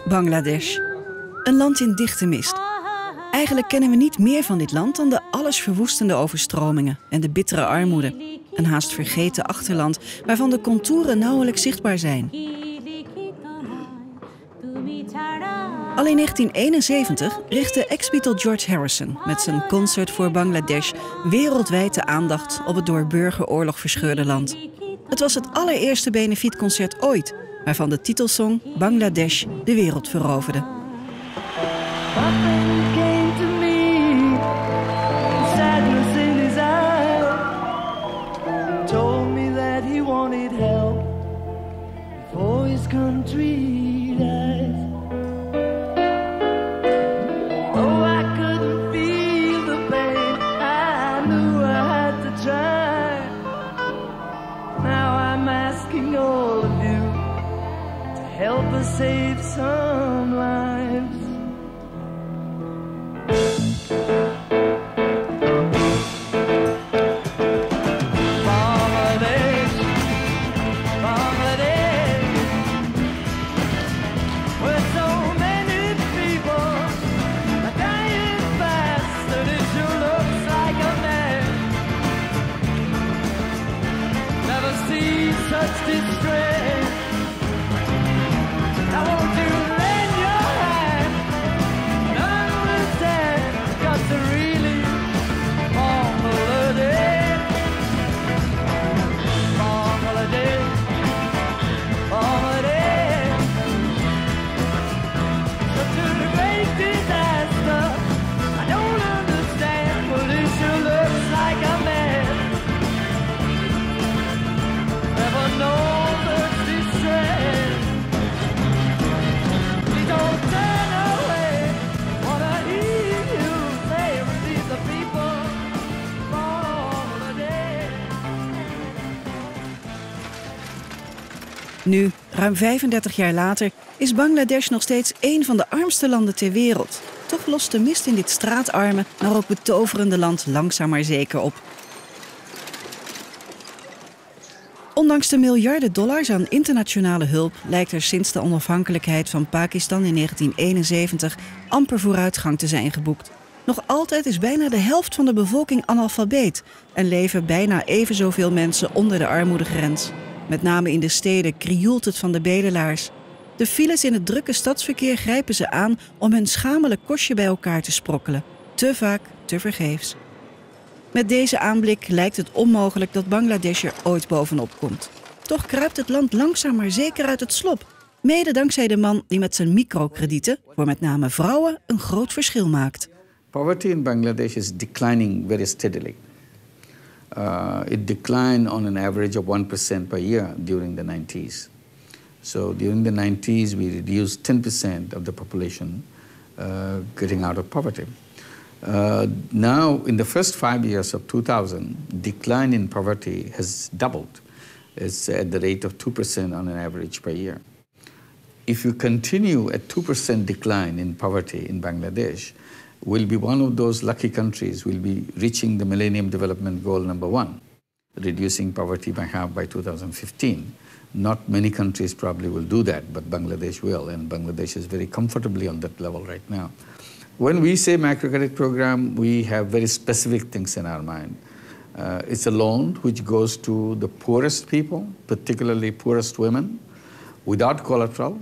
Bangladesh. Een land in dichte mist. Eigenlijk kennen we niet meer van dit land dan de allesverwoestende overstromingen en de bittere armoede. Een haast vergeten achterland waarvan de contouren nauwelijks zichtbaar zijn. Al in 1971 richtte ex-Beatle George Harrison met zijn Concert voor Bangladesh wereldwijd de aandacht op het door burgeroorlog verscheurde land. Het was het allereerste benefietconcert ooit, waarvan de titelsong Bangladesh de wereld veroverde. Help us save some lives. Bangladesh, Bangladesh, where so many people are dying fast, and it sure looks like a mess. Never see such distress. Nu, ruim 35 jaar later, is Bangladesh nog steeds één van de armste landen ter wereld. Toch lost de mist in dit straatarme, maar ook betoverende land langzaam maar zeker op. Ondanks de miljarden dollars aan internationale hulp lijkt er sinds de onafhankelijkheid van Pakistan in 1971 amper vooruitgang te zijn geboekt. Nog altijd is bijna de helft van de bevolking analfabeet en leven bijna even zoveel mensen onder de armoedegrens. Met name in de steden krioelt het van de bedelaars. De files in het drukke stadsverkeer grijpen ze aan om hun schamele kostje bij elkaar te sprokkelen. Te vaak, te vergeefs. Met deze aanblik lijkt het onmogelijk dat Bangladesh er ooit bovenop komt. Toch kruipt het land langzaam maar zeker uit het slop. Mede dankzij de man die met zijn microkredieten voor met name vrouwen een groot verschil maakt. Poverty in Bangladesh is declining very steadily. It declined on an average of 1% per year during the 90s. So during the 90s, we reduced 10% of the population getting out of poverty. Now, in the first 5 years of 2000, decline in poverty has doubled. It's at the rate of 2% on an average per year. If you continue a 2% decline in poverty in Bangladesh, we'll be one of those lucky countries. We'll be reaching the Millennium Development Goal #1, reducing poverty by half by 2015. Not many countries probably will do that, but Bangladesh will, and Bangladesh is very comfortably on that level right now. When we say microcredit program, we have very specific things in our mind. It's a loan which goes to the poorest people, particularly poorest women, without collateral,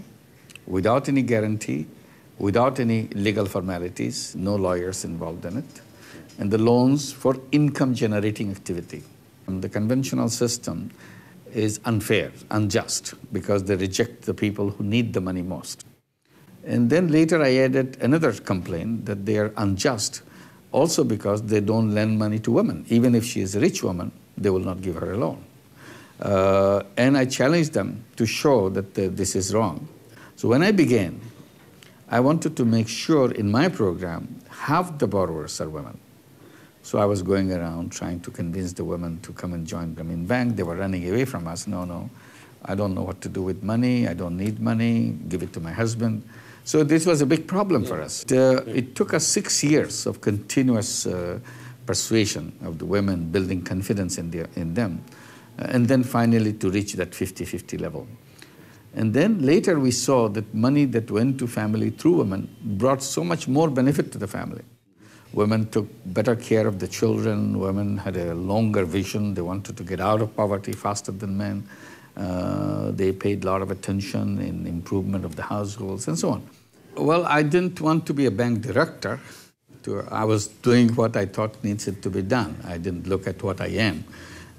without any guarantee, without any legal formalities, no lawyers involved in it, and the loans for income-generating activity. The conventional system is unfair, unjust, because they reject the people who need the money most. And then later I added another complaint that they are unjust, also because they don't lend money to women. Even if she is a rich woman, they will not give her a loan. And I challenged them to show that this is wrong. So when I began, I wanted to make sure in my program, half the borrowers are women. So I was going around trying to convince the women to come and join them in bank. They were running away from us. No, I don't know what to do with money. I don't need money. Give it to my husband. So this was a big problem for us. It took us 6 years of continuous persuasion of the women, building confidence in them, and then finally to reach that 50-50 level. And then later we saw that money that went to family through women brought so much more benefit to the family. Women took better care of the children, women had a longer vision, they wanted to get out of poverty faster than men. They paid a lot of attention in improvement of the households and so on. Well, I didn't want to be a bank director. I was doing what I thought needed to be done. I didn't look at what I am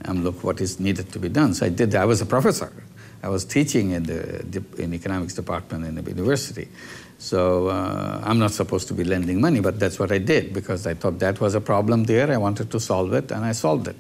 and look what is needed to be done. So I was a professor. I was teaching in the economics department in the university. So I'm not supposed to be lending money, but that's what I did because I thought that was a problem there. I wanted to solve it, and I solved it.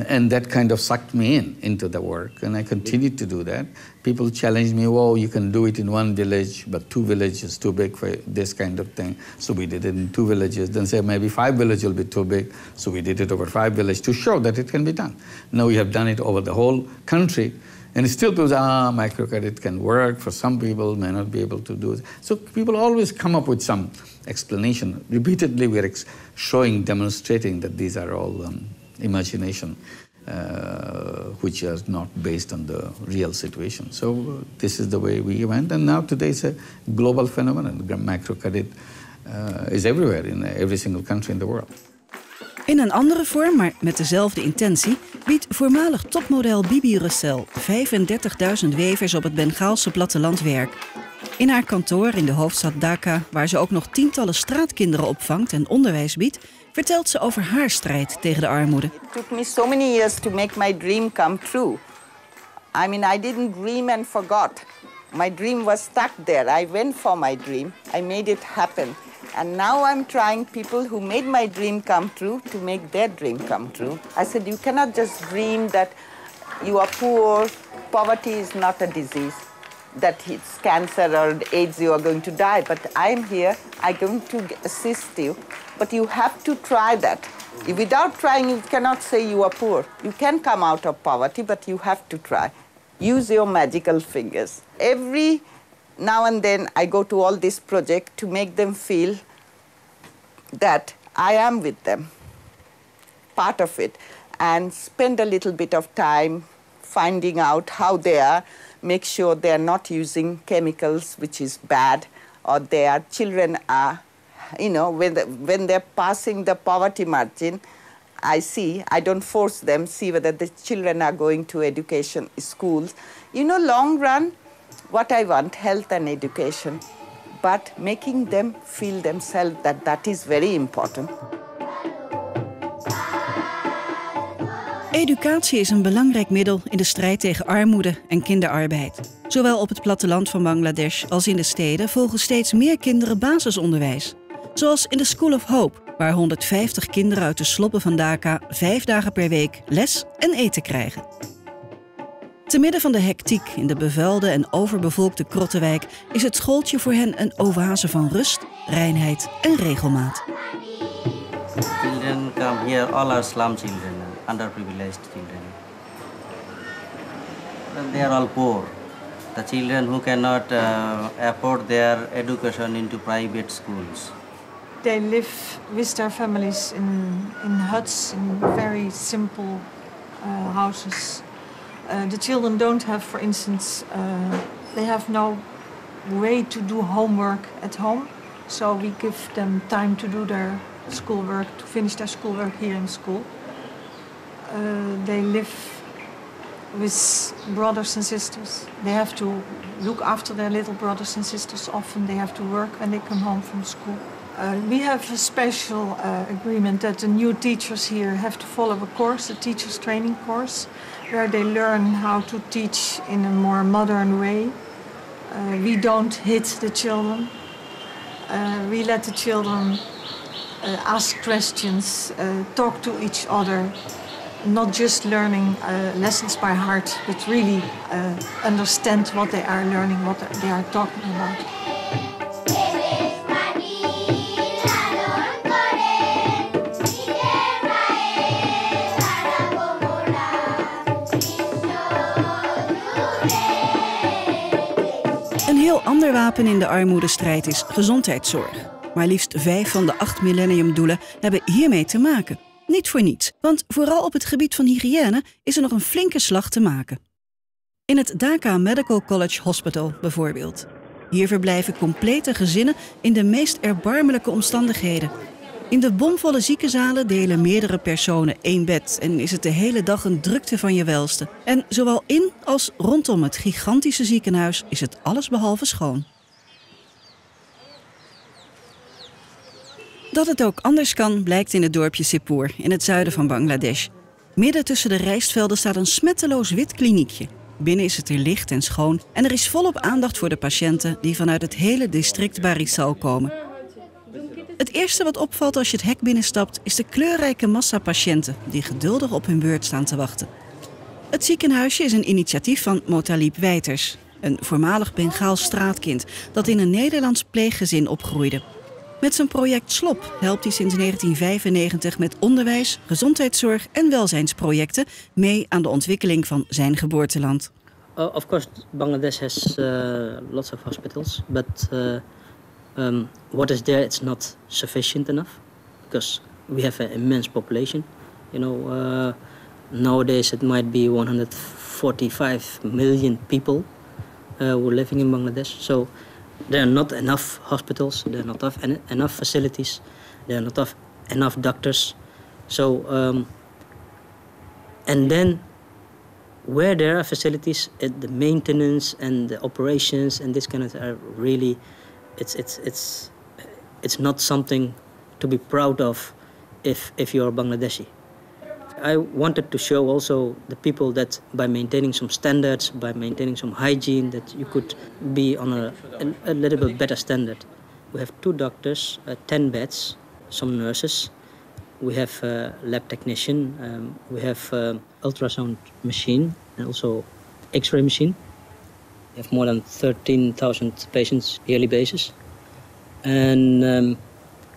And that kind of sucked me into the work, and I continued to do that. People challenged me, "Whoa, you can do it in one village, but 2 villages is too big for this kind of thing." So we did it in 2 villages. Then say maybe 5 villages will be too big. So we did it over 5 villages to show that it can be done. Now we have done it over the whole country. And still people say, microcredit can work. For some people, may not be able to do it. So people always come up with some explanation. Repeatedly, we are showing, demonstrating that these are all imagination, which is not based on the real situation. So this is the way we went. And now today it's a global phenomenon. Microcredit is everywhere, in every single country in the world. In een andere vorm, maar met dezelfde intentie, biedt voormalig topmodel Bibi Russell 35.000 wevers op het Bengaalse platteland werk. In haar kantoor in de hoofdstad Dhaka, waar ze ook nog tientallen straatkinderen opvangt en onderwijs biedt, vertelt ze over haar strijd tegen de armoede. It took me so many years to make my dream come true. I mean, I didn't dream and forgot. My dream was stuck there. I went for my dream. I made it happen. And now I'm trying people who made my dream come true to make their dream come true. I said, you cannot just dream that you are poor. Poverty is not a disease, that it's cancer or AIDS, you are going to die. But I'm here, I'm going to assist you. But you have to try that. Without trying, you cannot say you are poor. You can come out of poverty, but you have to try. Use your magical fingers. Every now and then I go to all this project to make them feel that I am with them, part of it, and spend a little bit of time finding out how they are, make sure they are not using chemicals, which is bad, or their children are, you know, when they're passing the poverty margin, I don't force them, see whether the children are going to education schools. You know, long run, what I want, health and education, but making them feel themselves that is very important. Educatie is een belangrijk middel in de strijd tegen armoede en kinderarbeid. Zowel op het platteland van Bangladesh als in de steden volgen steeds meer kinderen basisonderwijs. Zoals in de School of Hope, waar 150 kinderen uit de sloppen van Dhaka 5 dagen per week les en eten krijgen. Te midden van de hectiek in de bevuilde en overbevolkte Krottenwijk is het schooltje voor hen een oase van rust, reinheid en regelmaat. Children come here, all are slum children, underprivileged children. They are all poor. The children who cannot afford their education into private schools. They live with their families in huts, in very simple houses. The children don't have, for instance, they have no way to do homework at home. So we give them time to do their schoolwork, to finish their schoolwork here in school. They live with brothers and sisters. They have to look after their little brothers and sisters. Often they have to work when they come home from school. We have a special agreement that the new teachers here have to follow a course, a teacher's training course, where they learn how to teach in a more modern way. We don't hit the children. We let the children ask questions, talk to each other, not just learning lessons by heart, but really understand what they are learning, what they are talking about. Een heel ander wapen in de armoedestrijd is gezondheidszorg. Maar liefst 5 van de 8 millenniumdoelen hebben hiermee te maken. Niet voor niets, want vooral op het gebied van hygiëne is er nog een flinke slag te maken. In het Dhaka Medical College Hospital bijvoorbeeld. Hier verblijven complete gezinnen in de meest erbarmelijke omstandigheden. In de bomvolle ziekenzalen delen meerdere personen één bed en is het de hele dag een drukte van je welste. En zowel in als rondom het gigantische ziekenhuis is het allesbehalve schoon. Dat het ook anders kan, blijkt in het dorpje Sirpur in het zuiden van Bangladesh. Midden tussen de rijstvelden staat een smetteloos wit kliniekje. Binnen is het er licht en schoon en er is volop aandacht voor de patiënten die vanuit het hele district Barisal komen. Het eerste wat opvalt als je het hek binnenstapt is de kleurrijke massa patiënten die geduldig op hun beurt staan te wachten. Het ziekenhuisje is een initiatief van Motalib Wijters, een voormalig Bengaals straatkind dat in een Nederlands pleeggezin opgroeide. Met zijn project SLOP helpt hij sinds 1995 met onderwijs, gezondheidszorg en welzijnsprojecten mee aan de ontwikkeling van zijn geboorteland. Of course, Bangladesh has lots of hospitals, but what is there, it's not sufficient enough because we have an immense population. You know, nowadays it might be 145 million people who are living in Bangladesh. So there are not enough hospitals, there are not enough facilities, there are not enough doctors. So, and then where there are facilities, the maintenance and the operations and this kind of are really, it's not something to be proud of if you're Bangladeshi. I wanted to show also the people that by maintaining some standards, by maintaining some hygiene, that you could be on a little bit better standard. We have 2 doctors, 10 beds, some nurses. We have a lab technician. We have ultrasound machine and also X-ray machine. We have more than 13,000 patients yearly basis. And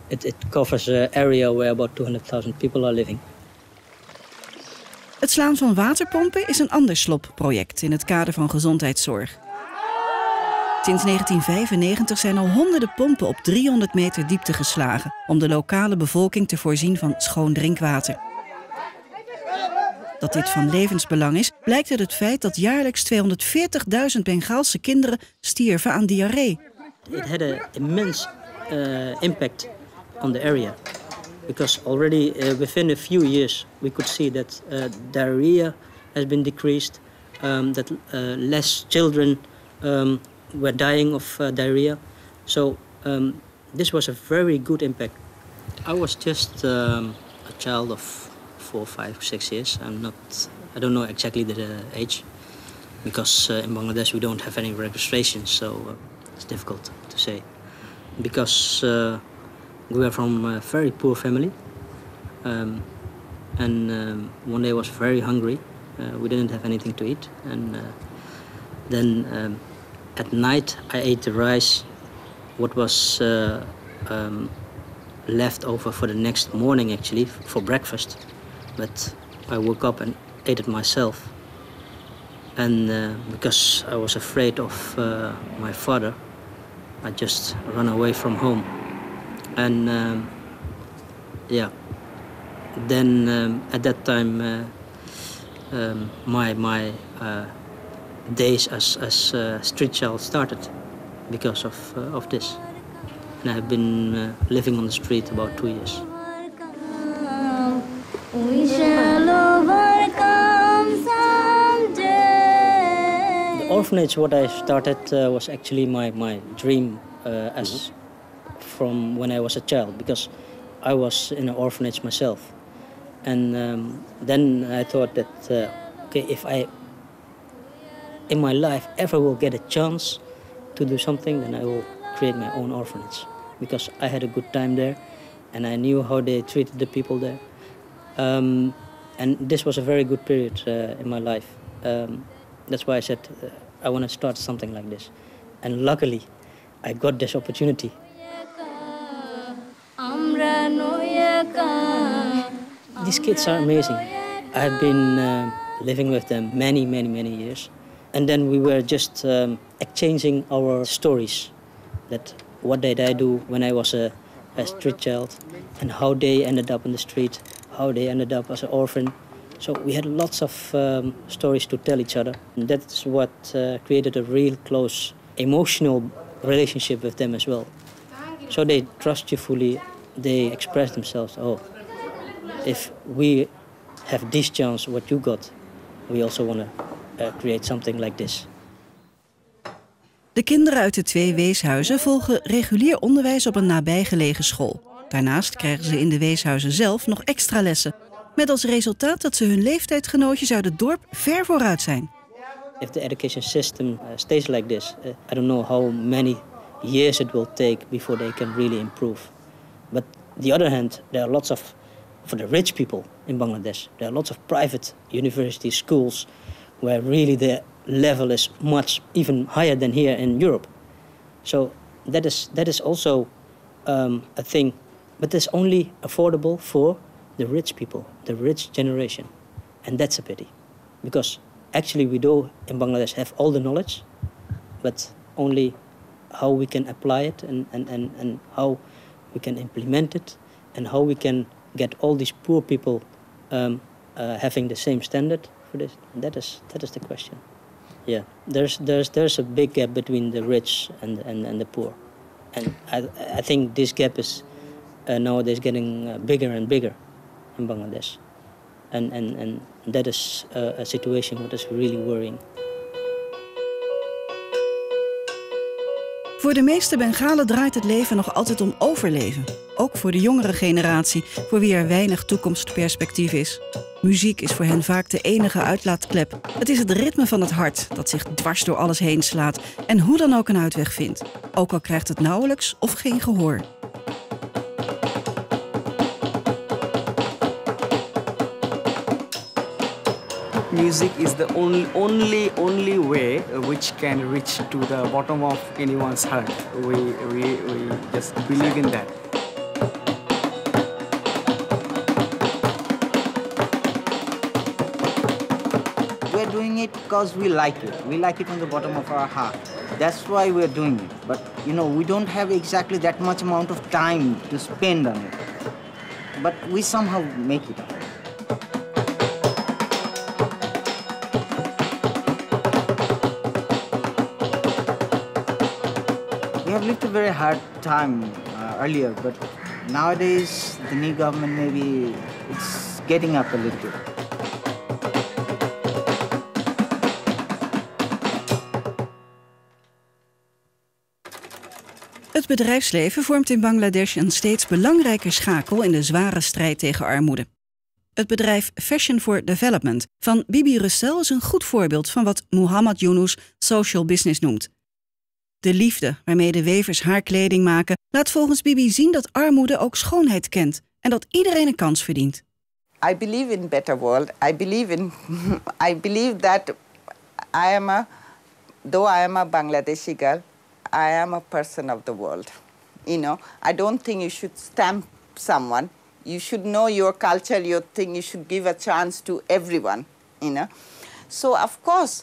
it covers an area where about 200,000 people are living. Het slaan van waterpompen is een ander SLOP-project in het kader van gezondheidszorg. Sinds 1995 zijn al honderden pompen op 300 meter diepte geslagen om de lokale bevolking te voorzien van schoon drinkwater. Dat dit van levensbelang is, blijkt uit het feit dat jaarlijks 240.000 Bengaalse kinderen stierven aan diarree. It had an immense impact on the area. Because already within a few years we could see that diarrhea has been decreased, that less children were dying of diarrhea. So this was a very good impact. I was just a child of 4, 5, 6 years. I don't know exactly the age, because in Bangladesh we don't have any registration, so it's difficult to say. Because we were from a very poor family, and one day I was very hungry. We didn't have anything to eat, and then at night I ate the rice, what was left over for the next morning actually, for breakfast. But I woke up and ate it myself. And because I was afraid of my father, I just ran away from home. And yeah, then at that time my days as street child started because of this. And I've been living on the street about 2 years. We shall overcome someday. The orphanage, what I started was actually my dream as from when I was a child, because I was in an orphanage myself. And then I thought that, okay, if I in my life ever will get a chance to do something, then I will create my own orphanage, because I had a good time there and I knew how they treated the people there. And this was a very good period in my life. That's why I said I want to start something like this. And luckily, I got this opportunity. These kids are amazing. I have been living with them many years. And then we were just exchanging our stories. That what did I do when I was a street child, and how they ended up in the street, how they ended up as an orphan. So we had lots of stories to tell each other. And that's what created a real close emotional relationship with them as well. So they trust you fully. They express themselves. Oh, if we have this chance, what you got, we also want to create something like this. De kinderen uit de 2 weeshuizen volgen regulier onderwijs op een nabijgelegen school. Daarnaast krijgen ze in de weeshuizen zelf nog extra lessen. Met als resultaat dat ze hun leeftijdgenootjes uit het dorp ver vooruit zijn. If the education system stays like this, I don't know how many years it will take before they can really improve. But on the other hand, there are lots of, for the rich people in Bangladesh, there are lots of private university schools where really the level is much even higher than here in Europe. So that is also a thing, but it's only affordable for the rich people, the rich generation, and that's a pity, because actually we do in Bangladesh have all the knowledge, but only how we can apply it and how we can implement it and how we can get all these poor people having the same standard for this. That is the question. Yeah, there's a big gap between the rich and the poor, and I think this gap is nowadays getting bigger and bigger in Bangladesh, and that is a situation that is really worrying. Voor de meeste Bengalen draait het leven nog altijd om overleven. Ook voor de jongere generatie, voor wie er weinig toekomstperspectief is. Muziek is voor hen vaak de enige uitlaatklep. Het is het ritme van het hart dat zich dwars door alles heen slaat en hoe dan ook een uitweg vindt. Ook al krijgt het nauwelijks of geen gehoor. Music is the only way which can reach to the bottom of anyone's heart. We just believe in that. We're doing it because we like it. We like it from the bottom of our heart. That's why we're doing it. But you know, we don't have exactly that much amount of time to spend on it. But we somehow make it up. We have lived a very hard time earlier, but nowadays the new government maybe it's getting up a little bit. Het bedrijfsleven vormt in Bangladesh een steeds belangrijker schakel in de zware strijd tegen armoede. Het bedrijf Fashion for Development van Bibi Russell is een goed voorbeeld van wat Muhammad Yunus social business noemt. De liefde waarmee de wevers haar kleding maken laat volgens Bibi zien dat armoede ook schoonheid kent en dat iedereen een kans verdient. I believe in better world. I believe that though I am a Bangladeshi girl, I am a person of the world. You know, I don't think you should stamp someone. You should know your culture, your thing. You should give a chance to everyone, you know. So, of course,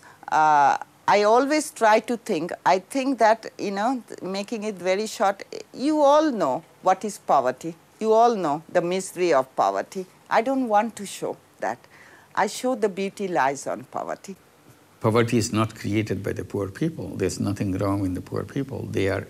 I always try to think. I think that, you know, making it very short, you all know what is poverty. You all know the misery of poverty. I don't want to show that. I show the beauty lies on poverty. Poverty is not created by the poor people. There's nothing wrong with the poor people. They are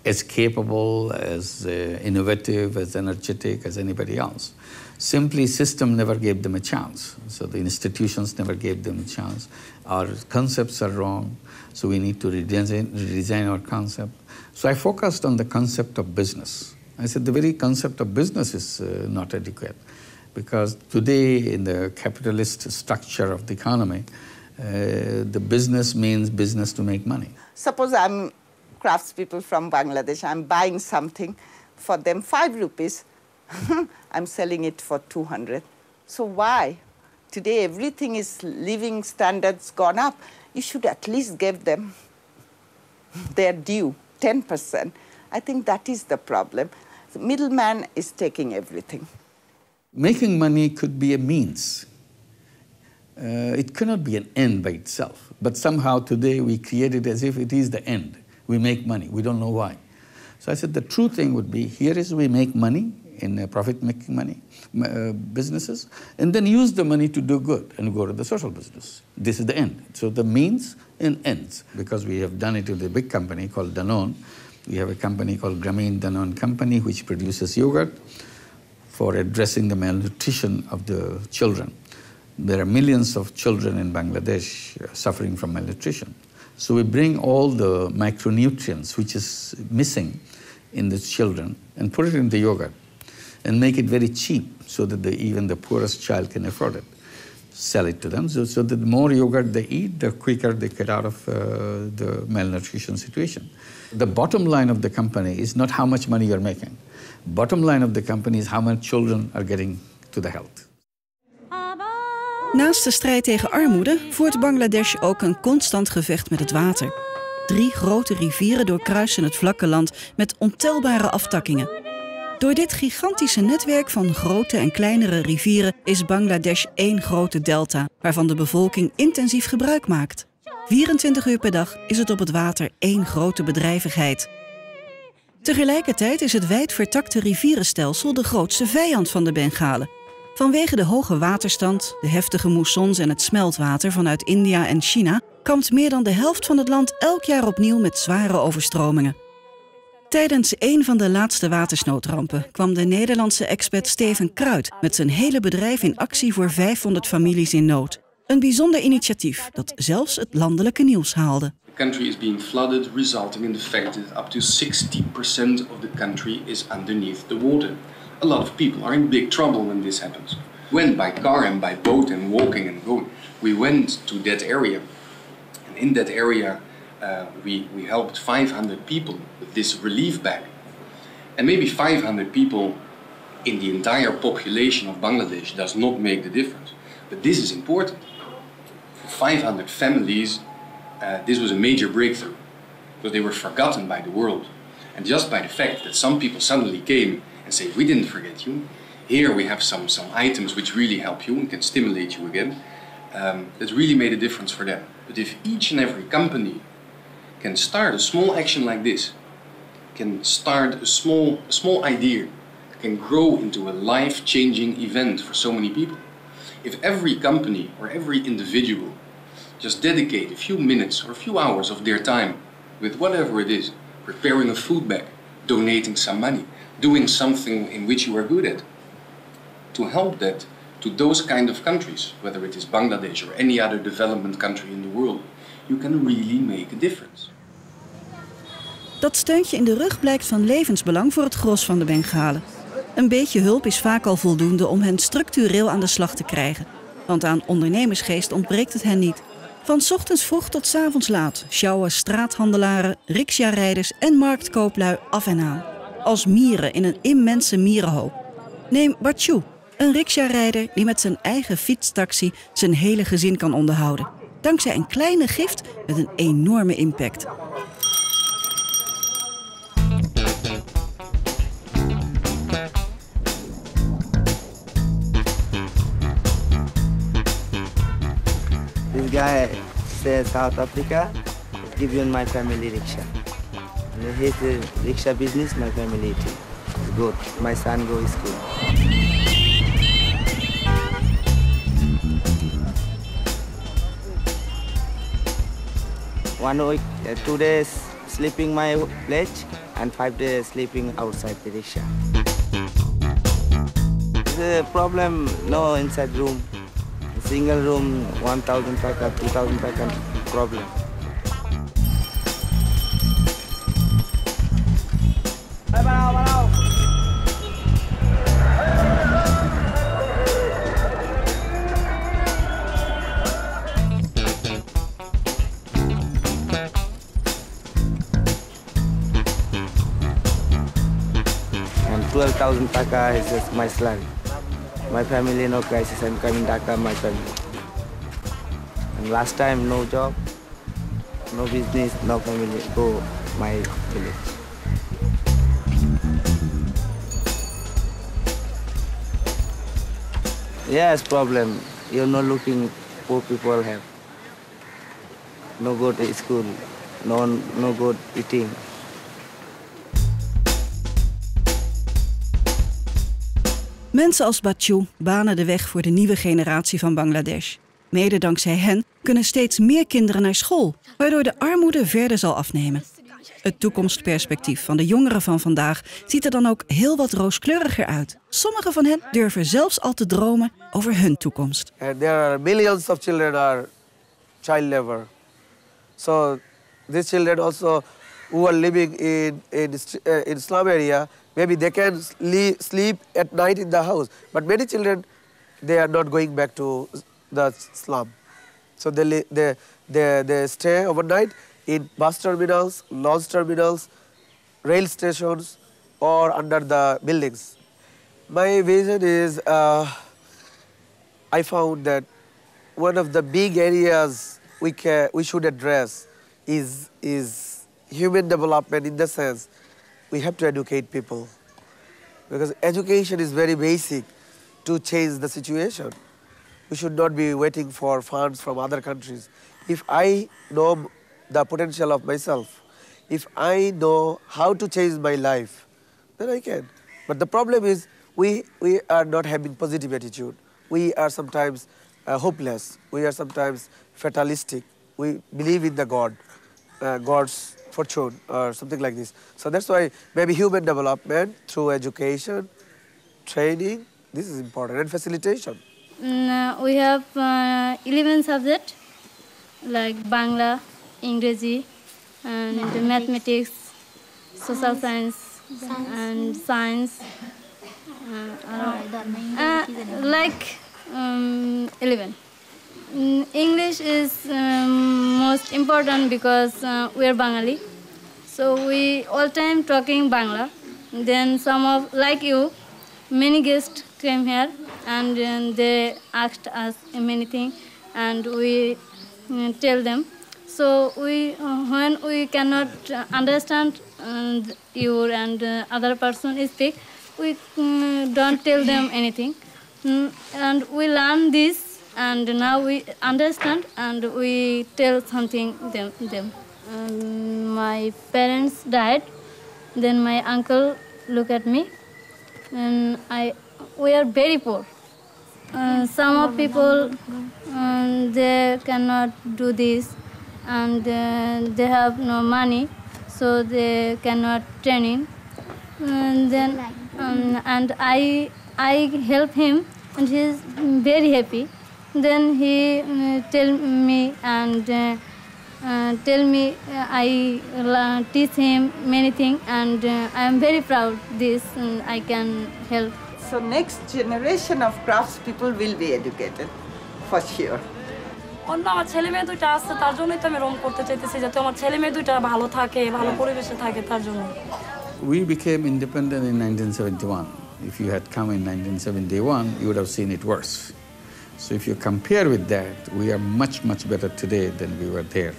as capable, as innovative, as energetic as anybody else. Simply, system never gave them a chance. So the institutions never gave them a chance. Our concepts are wrong, so we need to redesign our concept. So I focused on the concept of business. I said the very concept of business is not adequate, because today in the capitalist structure of the economy, the business means business to make money. Suppose I'm craftspeople from Bangladesh. I'm buying something for them 5 rupees. I'm selling it for 200. So why? Today everything is living standards gone up. You should at least give them their due, 10%. I think that is the problem. The middleman is taking everything. Making money could be a means. It cannot be an end by itself. But somehow today we create it as if it is the end. We make money. We don't know why. So I said the true thing would be, here is we make money in profit-making money, businesses, and then use the money to do good and go to the social business. This is the end. So the means and ends. Because we have done it with a big company called Danone. We have a company called Grameen Danone Company, which produces yogurt for addressing the malnutrition of the children. There are millions of children in Bangladesh suffering from malnutrition. So we bring all the micronutrients which is missing in the children and put it in the yogurt and make it very cheap so that even the poorest child can afford it. Sell it to them so that the more yogurt they eat, the quicker they get out of the malnutrition situation. The bottom line of the company is not how much money you're making. Bottom line of the company is how many children are getting to the health. Naast de strijd tegen armoede voert Bangladesh ook een constant gevecht met het water. 3 grote rivieren doorkruisen het vlakke land met ontelbare aftakkingen. Door dit gigantische netwerk van grote en kleinere rivieren is Bangladesh één grote delta, waarvan de bevolking intensief gebruik maakt. 24 uur per dag is het op het water één grote bedrijvigheid. Tegelijkertijd is het wijd vertakte rivierenstelsel de grootste vijand van de Bengalen. Vanwege de hoge waterstand, de heftige moessons en het smeltwater vanuit India en China kampt meer dan de helft van het land elk jaar opnieuw met zware overstromingen. Tijdens een van de laatste watersnoodrampen kwam de Nederlandse expert Steven Kruid met zijn hele bedrijf in actie voor 500 families in nood. Een bijzonder initiatief dat zelfs het landelijke nieuws haalde. The country is being flooded, resulting in the fact that up to 60% of the country is underneath the water. A lot of people are in big trouble when this happens. We went by car and by boat and walking and going. We went to that area. And in that area we helped 500 people with this relief bag. And maybe 500 people in the entire population of Bangladesh does not make the difference. But this is important. For 500 families, this was a major breakthrough. Because they were forgotten by the world. And just by the fact that some people suddenly came and say, we didn't forget you. Here we have some items which really help you and can stimulate you again. That really made a difference for them. But if each and every company can start a small action like this, can start a small idea, can grow into a life-changing event for so many people. If every company or every individual just dedicate a few minutes or a few hours of their time with whatever it is, preparing a food bag, donating some money, doing something in which you are good at, to help that to those kind of countries, whether it is Bangladesh or any other development country in the world, you can really make a difference. Dat steuntje in de rug blijkt van levensbelang voor het gros van de Bengalen. Een beetje hulp is vaak al voldoende om hen structureel aan de slag te krijgen. Want aan ondernemersgeest ontbreekt het hen niet. Van 's ochtends vroeg tot 's avonds laat sjouwen straathandelaren, riksja-rijders en marktkooplui af en aan. Als mieren in een immense mierenhoop. Neem Bachu, een riksja-rijder die met zijn eigen fietstaxi zijn hele gezin kan onderhouden. Dankzij een kleine gift met een enorme impact. This guy says South Africa, give you my family rickshaw. And his rickshaw business, my family too. It's good. My son go to school. One week, 2 days sleeping my village and 5 days sleeping outside the rickshaw. The problem, no inside room. Single room, 1,000 taka, 2,000 taka problem. And 12,000 taka is just my salary. My family, no crisis, I'm coming Dhaka, my family. And last time, no job, no business, no family, go my village. Yes, problem. You're not looking, poor people have. No good school, no good eating. Mensen als Bachu banen de weg voor de nieuwe generatie van Bangladesh. Mede dankzij hen kunnen steeds meer kinderen naar school, waardoor de armoede verder zal afnemen. Het toekomstperspectief van de jongeren van vandaag ziet er dan ook heel wat rooskleuriger uit. Sommigen van hen durven zelfs al te dromen over hun toekomst. And there are millions of children are child labor. So these children also who are living in slum area, maybe they can sleep at night in the house. But many children, they are not going back to the slum. So they stay overnight in bus terminals, launch terminals, rail stations, or under the buildings. My vision is, I found that one of the big areas we should address is human development, in the sense we have to educate people. Because education is very basic to change the situation. We should not be waiting for funds from other countries. If I know the potential of myself, if I know how to change my life, then I can. But the problem is we are not having positive attitude. We are sometimes hopeless. We are sometimes fatalistic. We believe in the God's fortune or something like this. So that's why maybe human development through education, training, this is important, and facilitation. We have 11 subjects like Bangla, English, and mathematics, social science, and science. Like 11. English is most important because we are Bengali, so we all time talking Bangla. Then some of, like you, many guests came here and they asked us many things and we tell them. So when we cannot understand you and other person speak, we don't tell them anything. And we learn this, and now we understand and we tell something them. My parents died, then my uncle looked at me, and we are very poor. Some of people, they cannot do this, and they have no money, so they cannot training. And I help him, and he is very happy. Then he tell me I teach him many things, and I am very proud this, and I can help. So next generation of craftspeople will be educated, for sure. অন্য আমার ছেলে মেয়ে দুইটা আছে, তার জন্যই তো আমি রং করতে চাইতেছি, যাতে আমার ছেলে মেয়ে দুইটা ভালো থাকে, ভালো পরিবেশে থাকে, তার জন্য। We became independent in 1971. If you had come in 1971, you would have seen it worse. So if you compare with that, we are much, much better today than we were there.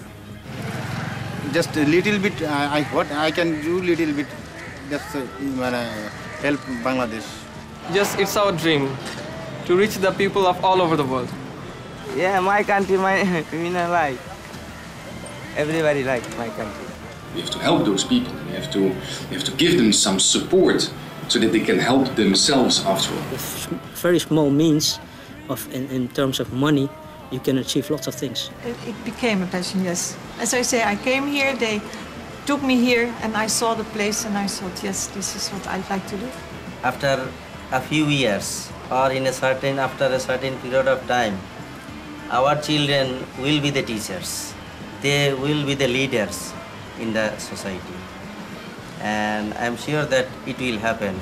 Just a little bit, what I can do little bit, just help Bangladesh. Just, it's our dream to reach the people of all over the world. Yeah, my country, my life. Everybody likes my country. We have to help those people. We have to give them some support so that they can help themselves after all. With very small means in terms of money, you can achieve lots of things. It became a passion, yes. As I say, I came here, they took me here, and I saw the place, and I thought, yes, this is what I'd like to do. After a few years, or after a certain period of time, our children will be the teachers. They will be the leaders in the society. And I'm sure that it will happen.